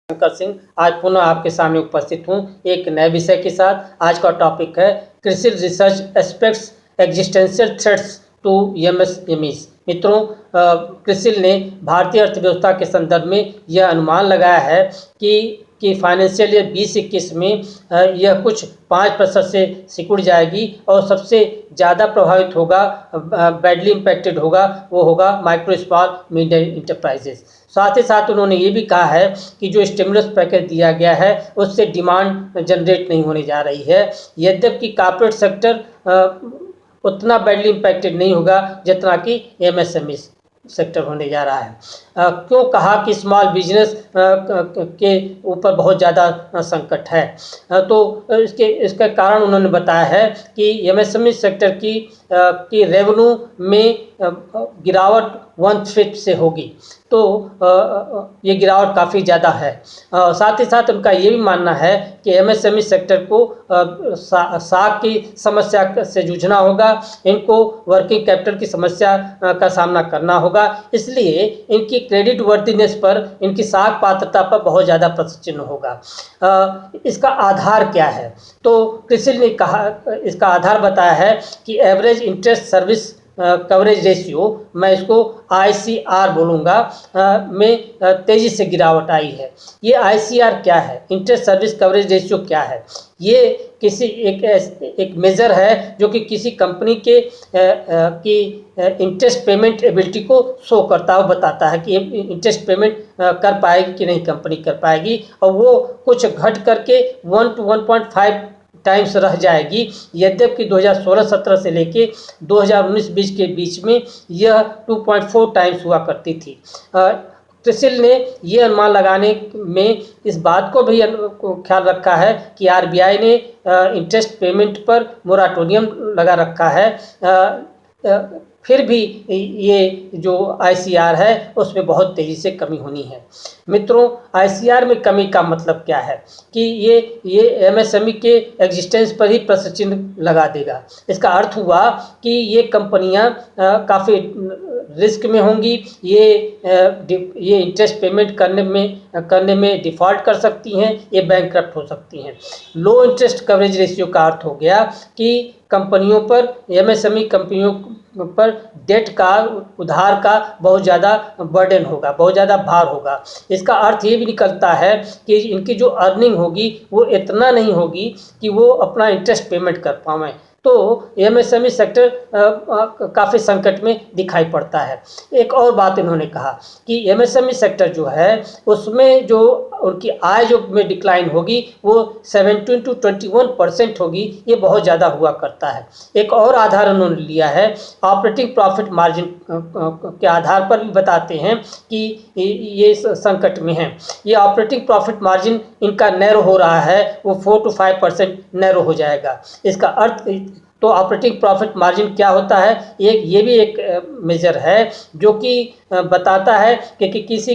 शंकर सिंह आज पुनः आपके सामने उपस्थित हूँ एक नए विषय के साथ। आज का टॉपिक है CRISIL research aspects existential threats to MSMEs. मित्रों, क्रिसिल ने भारतीय अर्थव्यवस्था के संदर्भ में यह अनुमान लगाया है कि फाइनेंशियल ईयर 2021 में यह कुछ 5% से सिकुड़ जाएगी और सबसे ज़्यादा प्रभावित होगा, बैडली इम्पैक्टेड होगा, वो होगा माइक्रो स्मॉल मीडियम इंटरप्राइजेस। साथ ही साथ उन्होंने ये भी कहा है कि जो स्टिमुलस पैकेज दिया गया है उससे डिमांड जनरेट नहीं होने जा रही है। यद्यपि कॉर्पोरेट सेक्टर उतना बैडली इम्पैक्टेड नहीं होगा जितना कि एमएसएमई सेक्टर होने जा रहा है। क्यों कहा कि स्मॉल बिजनेस के ऊपर बहुत ज़्यादा संकट है, तो इसका कारण उन्होंने बताया है कि एमएसएमई सेक्टर की रेवेन्यू में गिरावट 1/5 से होगी, तो ये गिरावट काफ़ी ज़्यादा है। साथ ही साथ उनका ये भी मानना है कि एमएसएमई सेक्टर को साख की समस्या से जूझना होगा, इनको वर्किंग कैपिटल की समस्या का सामना करना होगा, इसलिए इनकी क्रेडिट वर्दीनेस पर, इनकी साख पात्रता पर बहुत ज़्यादा प्रश्न चिन्ह होगा। इसका आधार क्या है? तो क्रिसिल ने कहा, इसका आधार बताया है कि average interest service coverage ratio, मैं इसको ICR बोलूँगा, में तेज़ी से गिरावट आई है। ये ICR क्या है, इंटरेस्ट सर्विस कवरेज रेशियो क्या है? ये किसी एक मेज़र है जो कि किसी कंपनी के की इंटरेस्ट पेमेंट एबिलिटी को शो करता है, बताता है कि इंटरेस्ट पेमेंट कर पाएगी कि नहीं कंपनी कर पाएगी, और वो कुछ घट करके 1 to 1.5 टाइम्स रह जाएगी। यद्यपि 2016-17 से लेके 2019-20 के बीच में यह 2.4 टाइम्स हुआ करती थी। क्रिसिल ने ये अनुमान लगाने में इस बात को भी ख्याल रखा है कि RBI ने इंटरेस्ट पेमेंट पर मोराटोरियम लगा रखा है, फिर भी ये जो ICR है उसमें बहुत तेज़ी से कमी होनी है। मित्रों, ICR में कमी का मतलब क्या है कि ये MSME के एग्जिस्टेंस पर ही प्रश्न चिन्ह लगा देगा। इसका अर्थ हुआ कि ये कंपनियां काफ़ी रिस्क में होंगी, ये इंटरेस्ट पेमेंट करने में डिफ़ॉल्ट कर सकती हैं, ये बैंकक्रप्ट हो सकती हैं। लो इंटरेस्ट कवरेज रेशियो का अर्थ हो गया कि कंपनियों पर, MSME कंपनियों पर डेट का, उधार का बहुत ज़्यादा बर्डन होगा, बहुत ज़्यादा भार होगा। इसका अर्थ ये भी निकलता है कि इनकी जो अर्निंग होगी वो इतना नहीं होगी कि वो अपना इंटरेस्ट पेमेंट कर पाएँ, तो MSME सेक्टर काफ़ी संकट में दिखाई पड़ता है। एक और बात इन्होंने कहा कि MSME सेक्टर जो है उसमें जो उनकी आय जो में डिक्लाइन होगी वो 17 to 21% होगी, ये बहुत ज़्यादा हुआ करता है। एक और आधार उन्होंने लिया है, ऑपरेटिंग प्रॉफिट मार्जिन के आधार पर भी बताते हैं कि ये संकट में है। ये ऑपरेटिंग प्रॉफिट मार्जिन इनका नैरो हो रहा है, वो 4 to 5% नैरो हो जाएगा। इसका अर्थ, तो ऑपरेटिंग प्रॉफिट मार्जिन क्या होता है, ये भी एक मेजर है जो कि बताता है कि किसी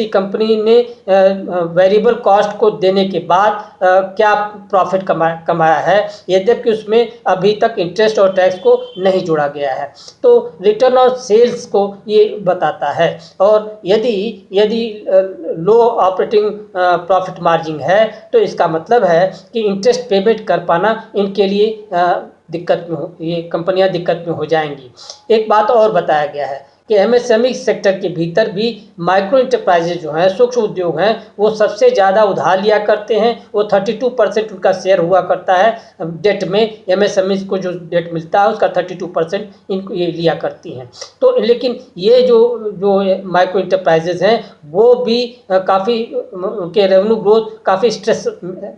कंपनी ने वेरिएबल कॉस्ट को देने के बाद क्या प्रॉफिट कमाया है, यद्यपि उसमें अभी तक इंटरेस्ट और टैक्स को नहीं जोड़ा गया है। तो रिटर्न ऑन सेल्स को ये बताता है, और यदि लो ऑपरेटिंग प्रॉफिट मार्जिन है तो इसका मतलब है कि इंटरेस्ट पेमेंट कर पाना इनके लिए दिक्कत में हो, ये कंपनियां दिक्कत में हो जाएंगी। एक बात और बताया गया है कि MSME सेक्टर के भीतर भी माइक्रो इंटरप्राइजेज जो हैं, सूक्ष्म उद्योग हैं, वो सबसे ज़्यादा उधार लिया करते हैं। वो 32% उनका शेयर हुआ करता है डेट में। MSME को जो डेट मिलता है उसका 32% इनको ये लिया करती हैं। तो लेकिन ये जो माइक्रो इंटरप्राइजेज हैं वो भी काफ़ी, उनके रेवेन्यू ग्रोथ काफ़ी स्ट्रेस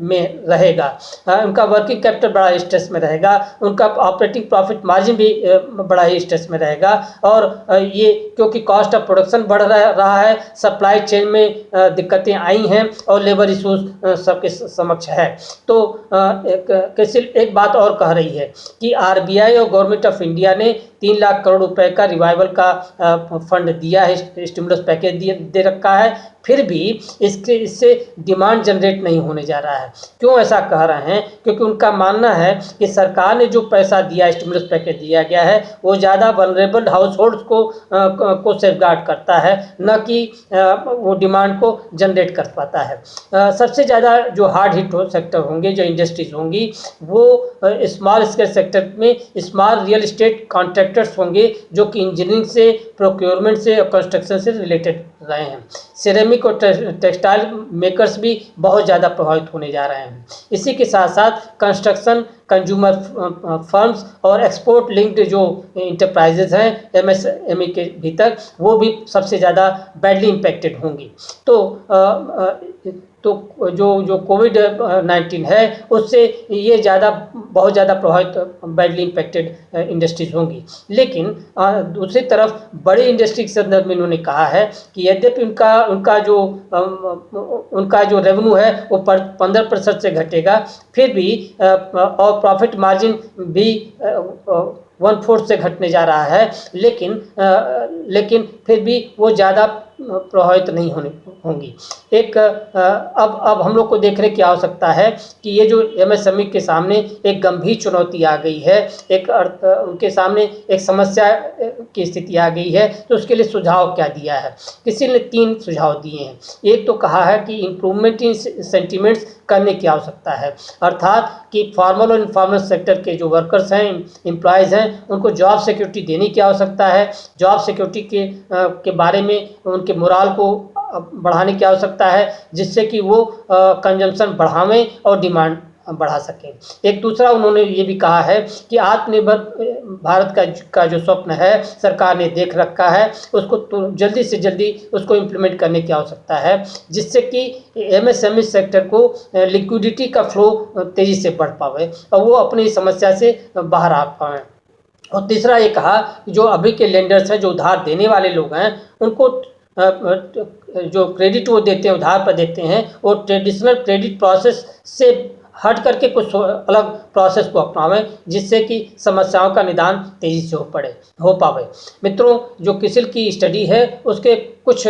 में रहेगा, उनका वर्किंग कैपिटल बड़ा स्ट्रेस में रहेगा, उनका ऑपरेटिंग प्रॉफिट मार्जिन भी बड़ा ही स्ट्रेस में रहेगा, और ये क्योंकि कॉस्ट ऑफ प्रोडक्शन बढ़ रहा है, सप्लाई चेन में दिक्कतें आई हैं और लेबर इशूज सबके समक्ष है। तो एक बात और कह रही है कि RBI और गवर्नमेंट ऑफ इंडिया ने 3 लाख करोड़ रुपए का रिवाइवल का फंड दिया है, स्टिमुलस पैकेज दे रखा है फिर भी इससे डिमांड जनरेट नहीं होने जा रहा है। क्यों ऐसा कह रहे हैं? क्योंकि उनका मानना है कि सरकार ने जो पैसा दिया, स्टिमुलस पैकेज दिया गया है, वो ज़्यादा वल्नरेबल हाउसहोल्ड्स को सेफगार्ड करता है, न कि वो डिमांड को जनरेट कर पाता है। सबसे ज़्यादा जो हार्ड हिट सेक्टर होंगे, जो इंडस्ट्रीज होंगी, वो स्मॉल स्केल सेक्टर में स्मॉल रियल एस्टेट कॉन्ट्रैक्टर्स होंगे, जो कि इंजीनियरिंग से, प्रोक्योरमेंट से और कंस्ट्रक्शन से रिलेटेड रहे हैं। सिरेमिक और टेक्सटाइल मेकर्स भी बहुत ज़्यादा प्रभावित होने जा रहे हैं। इसी के साथ साथ कंस्ट्रक्शन, कंज्यूमर फर्म्स और एक्सपोर्ट लिंक्ड जो इंटरप्राइजेज हैं एमएसएमई के भीतर, वो भी सबसे ज़्यादा बैडली इम्पेक्टेड होंगी। तो जो कोविड-19 है, उससे ये बहुत ज़्यादा प्रभावित, बैडली इम्पेक्टेड इंडस्ट्रीज होंगी। लेकिन दूसरी तरफ बड़ी इंडस्ट्री के संदर्भ में इन्होंने कहा है कि यद्यपि उनका जो रेवेन्यू है वो 15% से घटेगा, फिर भी और प्रॉफिट मार्जिन भी 1/4 से घटने जा रहा है, लेकिन फिर भी वो ज़्यादा प्रभावित नहीं होंगी। अब हम लोग को देखने की आवश्यकता है कि ये जो एमएसएमई के सामने एक गंभीर चुनौती आ गई है, उनके सामने एक समस्या की स्थिति आ गई है, तो उसके लिए सुझाव क्या दिया है? किसी ने 3 सुझाव दिए हैं। एक तो कहा है कि इम्प्रूवमेंट इन सेंटिमेंट्स करने की आवश्यकता है, अर्थात कि फॉर्मल और इनफॉर्मल सेक्टर के जो वर्कर्स हैं, एम्प्लॉयज़ हैं, उनको जॉब सिक्योरिटी देने की आवश्यकता है। जॉब सिक्योरिटी के बारे में उनके मोराल को बढ़ाने की आवश्यकता है, जिससे कि वो कंजम्पशन बढ़ावें और डिमांड बढ़ा सकें। एक दूसरा उन्होंने ये भी कहा है कि आत्मनिर्भर भारत का जो स्वप्न है, सरकार ने देख रखा है, उसको तो जल्दी से जल्दी उसको इम्प्लीमेंट करने की आवश्यकता है, जिससे कि एमएसएमई सेक्टर को लिक्विडिटी का फ्लो तेज़ी से बढ़ पावे और वो अपनी समस्या से बाहर आ पाएँ। और तीसरा ये कहा कि जो अभी के लेंडर्स हैं, जो उधार देने वाले लोग हैं, उनको जो क्रेडिट वो देते हैं, उधार पर देते हैं, वो ट्रेडिशनल क्रेडिट प्रोसेस से हट करके कुछ अलग प्रोसेस को अपनावें, जिससे कि समस्याओं का निदान तेज़ी से हो पावे। मित्रों, जो क्रिसिल की स्टडी है, उसके कुछ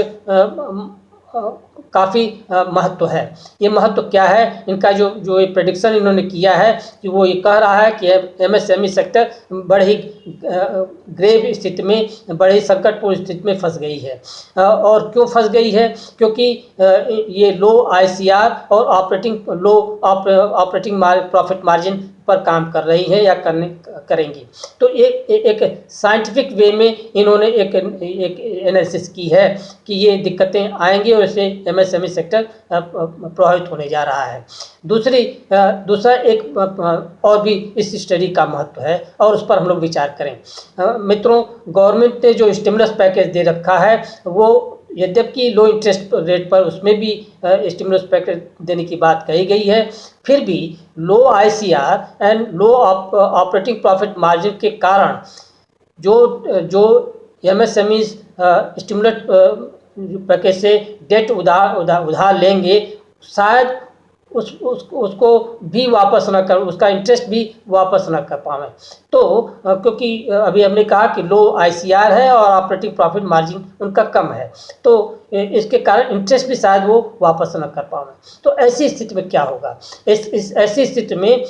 काफ़ी महत्व है। ये महत्व क्या है? इनका जो ये प्रेडिक्शन इन्होंने किया है कि वो ये कह रहा है कि एमएसएमई सेक्टर बड़े ही ग्रेव स्थिति में, बड़े ही संकटपूर्ण स्थिति में फंस गई है। और क्यों फंस गई है? क्योंकि ये लो आईसीआर और ऑपरेटिंग प्रॉफिट मार्जिन पर काम कर रही है या करेंगी। तो एक साइंटिफिक वे में इन्होंने एक एनालिसिस की है कि ये दिक्कतें आएंगी और इससे एमएसएमई सेक्टर प्रभावित होने जा रहा है। दूसरा एक और भी इस स्टडी का महत्व है और उस पर हम लोग विचार करें। मित्रों, गवर्नमेंट ने जो स्टिमुलस पैकेज दे रखा है, वो यद्यपि लो इंटरेस्ट रेट पर उसमें भी स्टिमुलस पैकेज देने की बात कही गई है, फिर भी low ICR and low operating profit margin के कारण जो एमएसएमई स्टिमुलस पैकेज से डेट उधार लेंगे, शायद उसको भी वापस न कर, उसका इंटरेस्ट भी वापस न कर पाएँ। तो क्योंकि अभी हमने कहा कि लो आईसीआर है और ऑपरेटिंग प्रॉफिट मार्जिन उनका कम है, तो इसके कारण इंटरेस्ट भी शायद वो वापस न कर पाएँ। तो ऐसी स्थिति में क्या होगा? ऐसी स्थिति में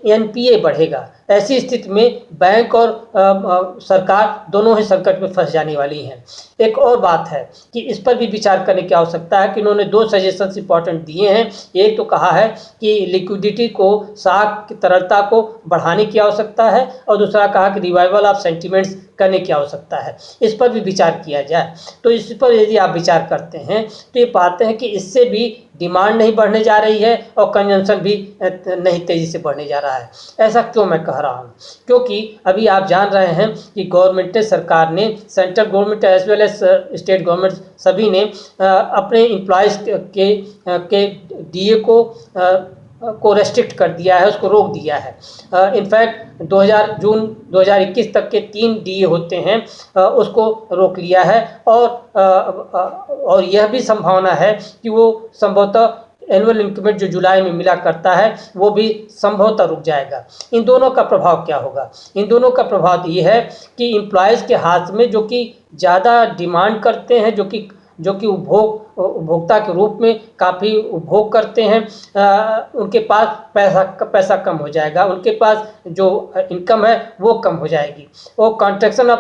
एनपीए बढ़ेगा। ऐसी स्थिति में बैंक और सरकार दोनों ही संकट में फंस जाने वाली हैं। एक और बात है कि इस पर भी विचार करने की आवश्यकता है कि इन्होंने 2 सजेशंस इंपॉर्टेंट दिए हैं। एक तो कहा है कि लिक्विडिटी को, साख की तरलता को बढ़ाने की आवश्यकता है, और दूसरा कहा कि रिवाइवल ऑफ सेंटिमेंट्स करने की आवश्यकता है। इस पर भी विचार किया जाए। तो इस पर यदि आप विचार करते हैं तो ये पाते हैं कि इससे भी डिमांड नहीं बढ़ने जा रही है और कंजम्पशन भी नहीं तेज़ी से बढ़ने जा रहा है। ऐसा क्यों मैं कह रहा हूँ? क्योंकि अभी आप जान रहे हैं कि सरकार ने, central government as well as state government, सभी ने अपने एम्प्लॉयज़ के डीए को रेस्ट्रिक्ट कर दिया है, उसको रोक दिया है। इनफैक्ट जून 2021 तक के 3 डीए होते हैं, उसको रोक लिया है। और यह भी संभावना है कि वो संभवतः एनुअल इंक्रीमेंट जो जुलाई में मिला करता है, वो भी संभवतः रुक जाएगा। इन दोनों का प्रभाव क्या होगा? इन दोनों का प्रभाव ये है कि एम्प्लॉयज़ के हाथ में, जो कि ज़्यादा डिमांड करते हैं, जो कि जो कि उपभोक्ता के रूप में काफ़ी उपभोग करते हैं, उनके पास पैसा कम हो जाएगा, उनके पास जो इनकम है वो कम हो जाएगी। और कंट्रैक्शन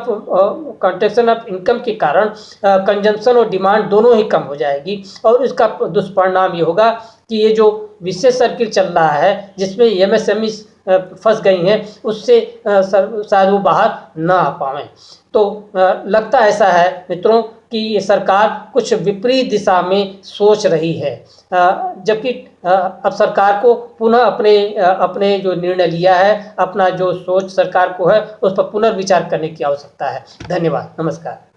ऑफ इनकम के कारण कंजम्पशन और डिमांड दोनों ही कम हो जाएगी, और इसका दुष्परिणाम ये होगा कि ये जो विशेष सर्किल चल रहा है जिसमें एमएसएमई फंस गई हैं, उससे शायद वो बाहर ना आ पाएँ। तो लगता ऐसा है मित्रों कि ये सरकार कुछ विपरीत दिशा में सोच रही है, जबकि अब सरकार को पुनः अपने जो निर्णय लिया है, अपना जो सोच सरकार को है उस पर पुनर्विचार करने की आवश्यकता है। धन्यवाद, नमस्कार।